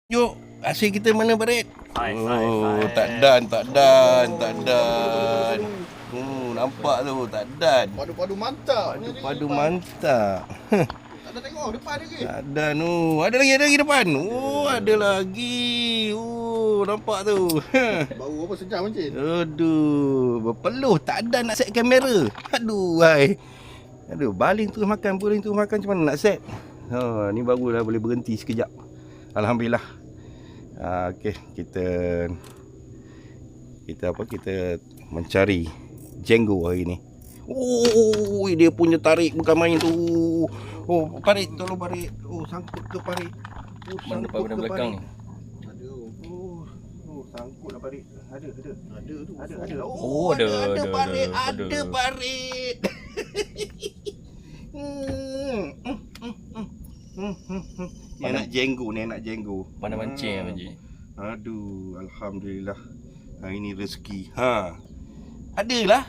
Jom, hasil kita mana Barit? Hai. Tak dan. Nampak tu, tak dan. Padu-padu mantap. Padu mantap. Tak ada tengok depan lagi. Tak dan tu. Ada lagi depan. Ada lagi. Nampak tu. Baru apa sejam Encik? Aduh, berpeluh tak dan nak set kamera. Aduh, baling tu makan macam mana nak set? Ni barulah boleh berhenti sekejap. Alhamdulillah. Okey, kita mencari jenggo hari ni. Dia punya tarik bukan main tu. Parit, tolong parit. Sangkut ke parit. Mana depan mana belakang ni? Sangkut lah parit. Ada tu. Ada. Ada parit. Ada parit. Ni nak jenggo. Pandai mancing apa je? Aduh, alhamdulillah. Hari ni rezeki. Adalah.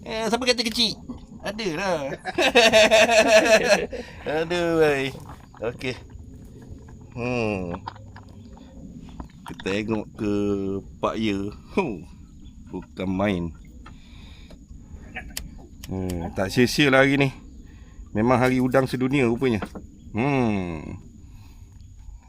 Siapa kata kecil? Adalah. Aduh, baik. Okey. Kita tengok ke Pak Ye. Bukan main. Tak sia-sia lah hari ni. Memang hari udang sedunia rupanya.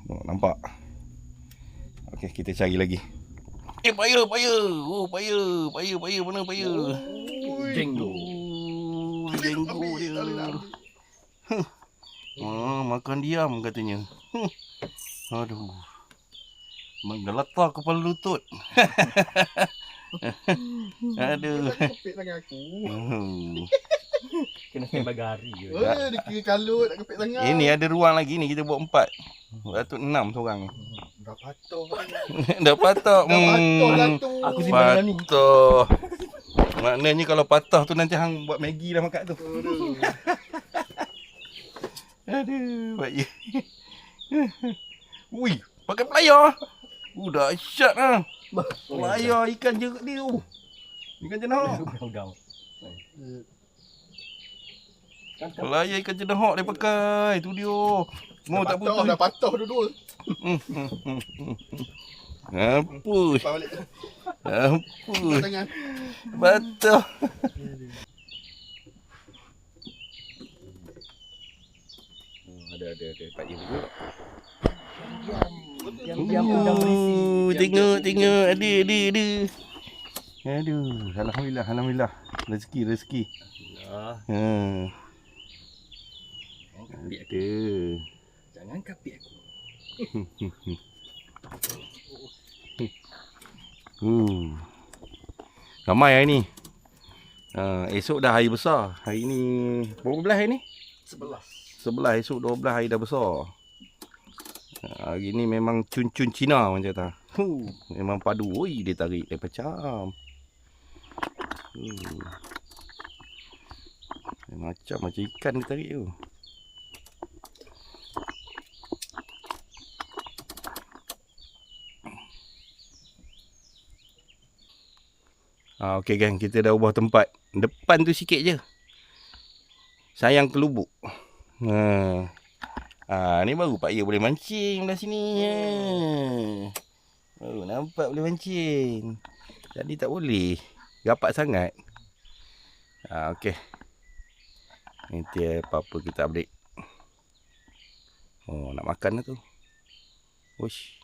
Nampak. Okey, kita cari lagi. Pak Ye. Pak Ye. Mana Pak Ye? Jenggo dia. Makan diam katanya. Aduh. Menggeletar kepala lutut. Aduh. Kepit tangan aku. Kena sembang gari je. Dia kira kalut nak kepit tangan. Ini ada ruang lagi ni, kita buat 4. Patut 6 seorang ni. Dah patah. Dah patah. Dah tu. Aku simpan dalam ni. Patah. Maknanya kalau patah tu nanti hang buat Maggi dah makan tu. Aduh, Pak Ye. Ui, pakai pelayar. Dahsyat ah. Pelayar ikan jeruk dia tu. Ikan jenahak. Udang. Pelayar ikan jenahak dia pakai. Tu dia. Mau tak putus. Dah patah dua-dua. Apa? Balik tu. Apa? Tangan. Patah. Ada Pak Ye juga. Diam Tengok ada. Aduh, alhamdulillah. Rezeki. Kapit aku. Jangan kapit aku. Ramai hari ni. Esok dah hari besar. Hari ni berapa belas hari ni? 11. Esok 12 hari dah besar. Hari ni memang cun-cun Cina macam tu. Memang padu. Oi, dia tarik dia macam. Macam ikan dia tarik tu. Okey gang, kita dah ubah tempat. Depan tu sikit je. Sayang ke lubuk. Ni baru Pak Ye boleh mancing belah sini. Baru nampak boleh mancing. Tadi tak boleh. Rapat sangat. Okey. Nanti apa-apa kita update. Nak makan dah tu. Uish.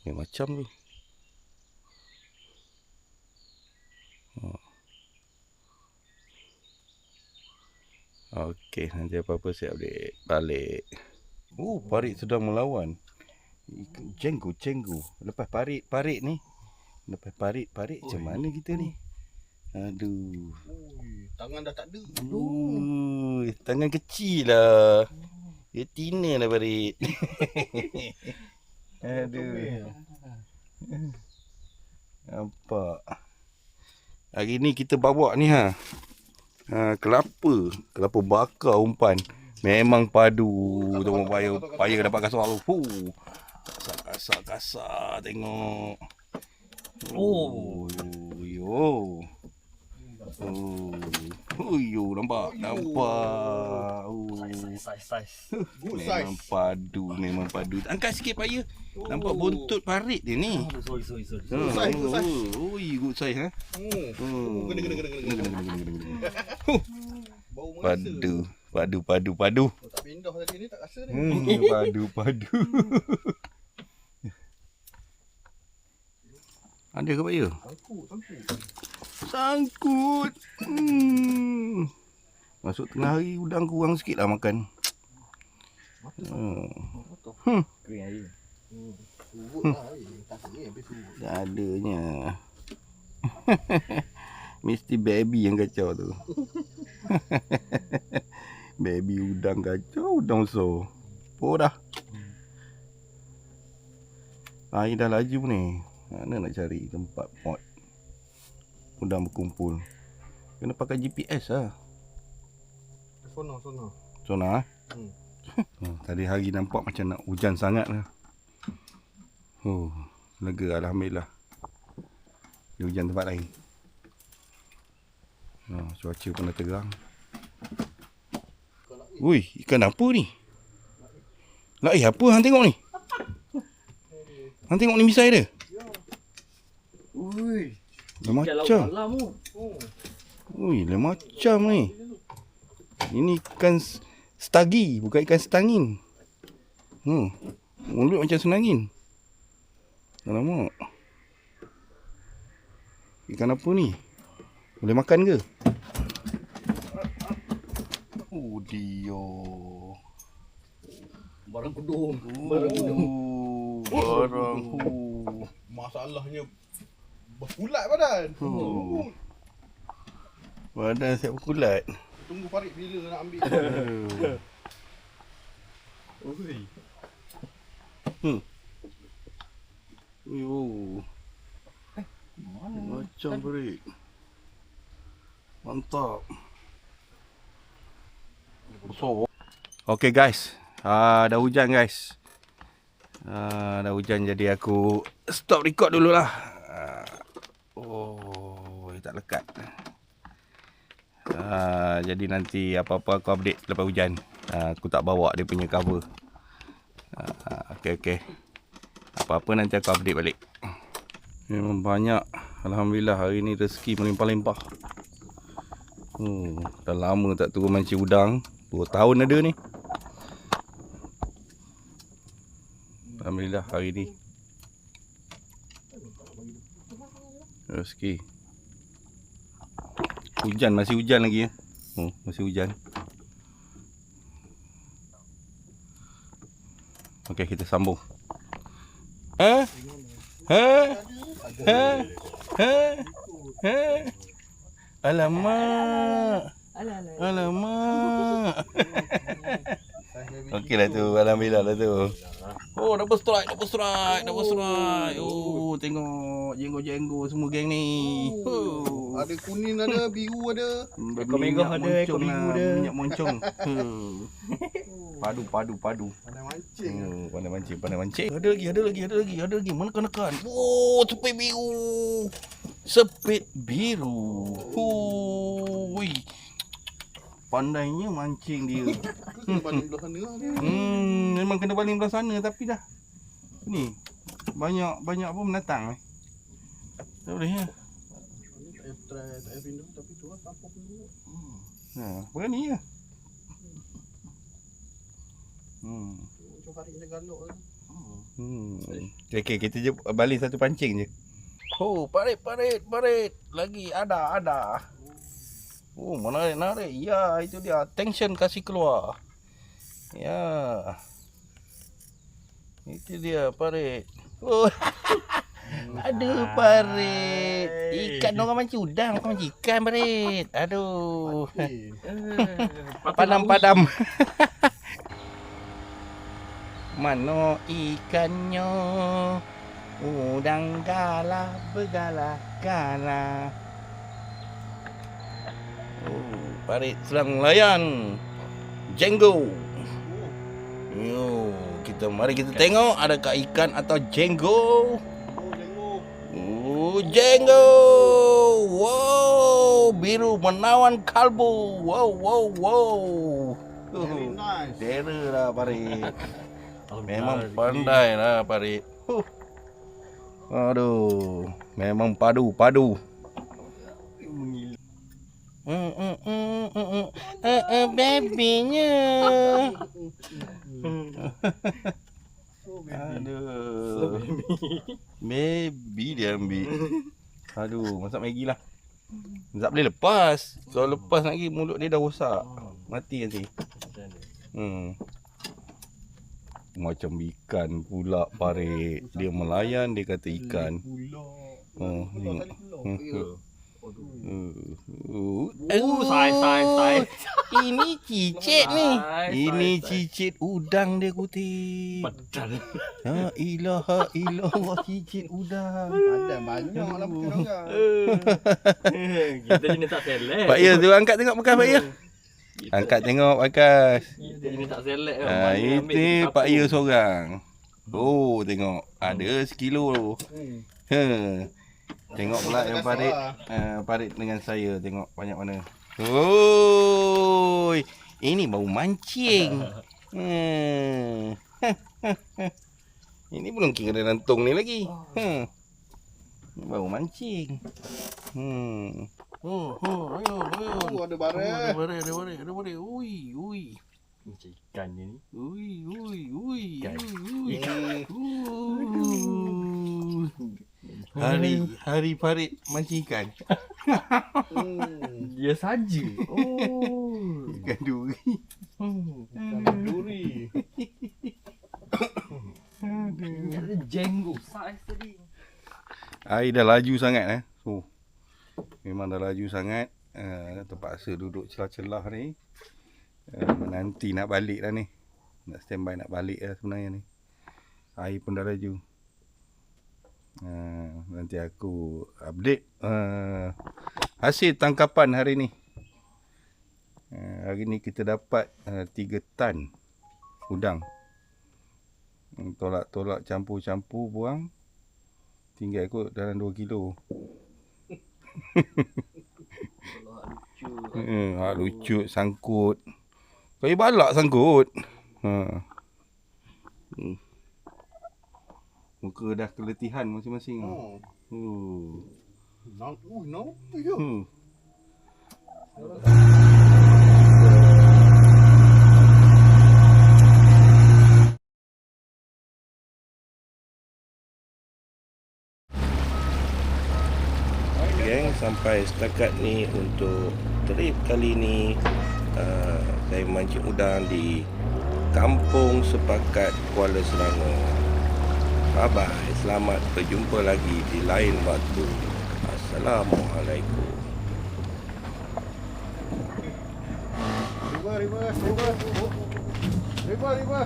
Macam tu. Okey, nanti apa-apa saya update balik. Parit sedang melawan. Jenggo. Lepas parit ni. Lepas parit macam mana kita ni? Aduh. Tangan dah tak ada. Tangan kecil lah. Dia tina lah parit. Aduh. Nampak. Hari ni kita bawa ni kelapa bakar umpan. Memang padu. Tengok payah dapat kasar tu. Kasar tengok. Nampak. Saiz. Good Memang size. padu, memang padu. Angkat sikit paya. Nampak buntut parit dia ni. Sorry. Hmm. size, good size. Ui, good size ha. Hmm. Kena. Bau mengasa. Padu. Oh, tak pindah tadi ni tak rasa ni. Padu. Ada ke paya? Sangkut. Sangkut. Masuk tengah hari udang kurang sikit lah makan. Kering air. Surut lah. Tak kering habis surut. Tak adanya. Mesti baby yang kacau tu. Baby udang kacau, udang so. Oh dah. Air dah laju ni. Mana nak cari tempat pot udang berkumpul? Kena pakai GPS lah. Sono. Sonar eh? Tadi hari nampak macam nak hujan sangat lah. Oh, lega alhamdulillah. Dia hujan tempat lain. Cuaca pun dah terang. Ui, ikan apa ni? Laih apa hang tengok ni? Hang tengok ni misai dia? Ui. Dia macam. Dalam tu. Ui, dia macam ni. Ini ikan stagi, bukan ikan setangin. Mulut macam senangin. Alamak. Ikan apa ni? Boleh makan ke? Oh, dia. Barang kudung. Barang. Masalahnya berkulat badan. Badan siap berkulat. Tunggu Farid bila nak ambil. Ui. Yo. Macam berik. Mantap. So. Okay guys. Dah hujan guys. Dah hujan jadi aku stop record dululah. Tak lekat. Jadi nanti apa-apa aku update lepas hujan. Aku tak bawa dia punya cover. Okay. Apa-apa nanti aku update balik. Memang banyak. Alhamdulillah hari ni rezeki melimpah-limpah. Dah lama tak turun mancing udang. 2 tahun ada ni. Alhamdulillah hari ni rezeki. Hujan, masih hujan lagi ya. Masih hujan. Okey, kita sambung. Alamak. Okey lah tu, alhamdulillah lah tu. Oh, double strike. Oh, tengok jenggo-jenggo semua geng ni. Ada kuning ada, biru ada. Ekor merah ada, ekor biru ada. Minyak moncong. Padu. Pandai mancing. Pandai mancing. Ada lagi. Mana kan? Oh, sepit biru. Hui. Pandainya mancing dia. Kena baling belah sana lah dia. Memang kena baling belah sana tapi dah. Ni banyak apa menatang. Tak boleh ya. Tak payah pindah tapi tu lah tampuk dulu. Berani ya. Macam Farid macam galak lah. Okay, kita je baling satu pancing je. Oh, parit. Lagi ada. Oh, menarik. Ya, itu dia. Tension kasih keluar. Ya. Itu dia parit. Oh. Aduh, parit. Ikan orang mancing udang, kau mancing ikan parit. Aduh. Padam. Mana ikannya? Udang galah bergalah-galah. Oh, parit sedang layan. Jenggo. Yo, mari kita tengok adakah ikan atau jenggo. Jenggo. Wow, biru menawan kalbu. Wow. Very Nice. Terror lah Parit. Memang pandai lah Parit. Aduh, memang padu. Babynya. Aduh. Baby dia ambil. Aduh, masak Maggi lah. Tak boleh lepas. Kalau lepas lagi mulut dia dah rosak. Mati nanti. Macam ikan pula Parit. Dia melayan dia kata ikan. Oh, tengok. Sai. Ini cicit ni. Ini cicit udang dia kutip. Padahal. La ilaha illallah, cicit udang. Ada banyak lah bukan orang. Kita jenis tak selek. Pak Ya tu angkat tengok bekas Pak Ya. Angkat tengok bekas. Kita jenis tak selek. Ini Pak Ya seorang. Oh, tengok. Ada sekilo. Tengok pula yang Parit. Parit dengan saya tengok banyak mana. Oi, ini bau mancing. Ini belum kira rantung ni lagi. Ini bau mancing. Ayo. Ada barang. Ada bare. Ui. Macam ikan dia ni. Ui. Ikan. Hari Parit mancing ikan. Dia saja. Ikan duri. Ikan duri. Ada jenggot saiz tadi. Air dah laju sangat memang dah laju sangat. Terpaksa duduk celah-celah ni. Nanti nak balik dah ni. Nak standby nak balik dah sebenarnya ni. Air pun dah laju. Nanti aku update hasil tangkapan hari ni. Hari ni kita dapat 3 tan udang. Tolak campur-campur buang. Tinggal kot dalam 2 kilo. Lucu sangkut. Kau balak sangkut. Muka dah keletihan masing-masing. No. Geng, sampai setakat ni untuk trip kali ni. Saya mancing udang di Kampung Sepakat, Kuala Selangor. Bye bye. Selamat berjumpa lagi di lain waktu. Assalamualaikum. Riba.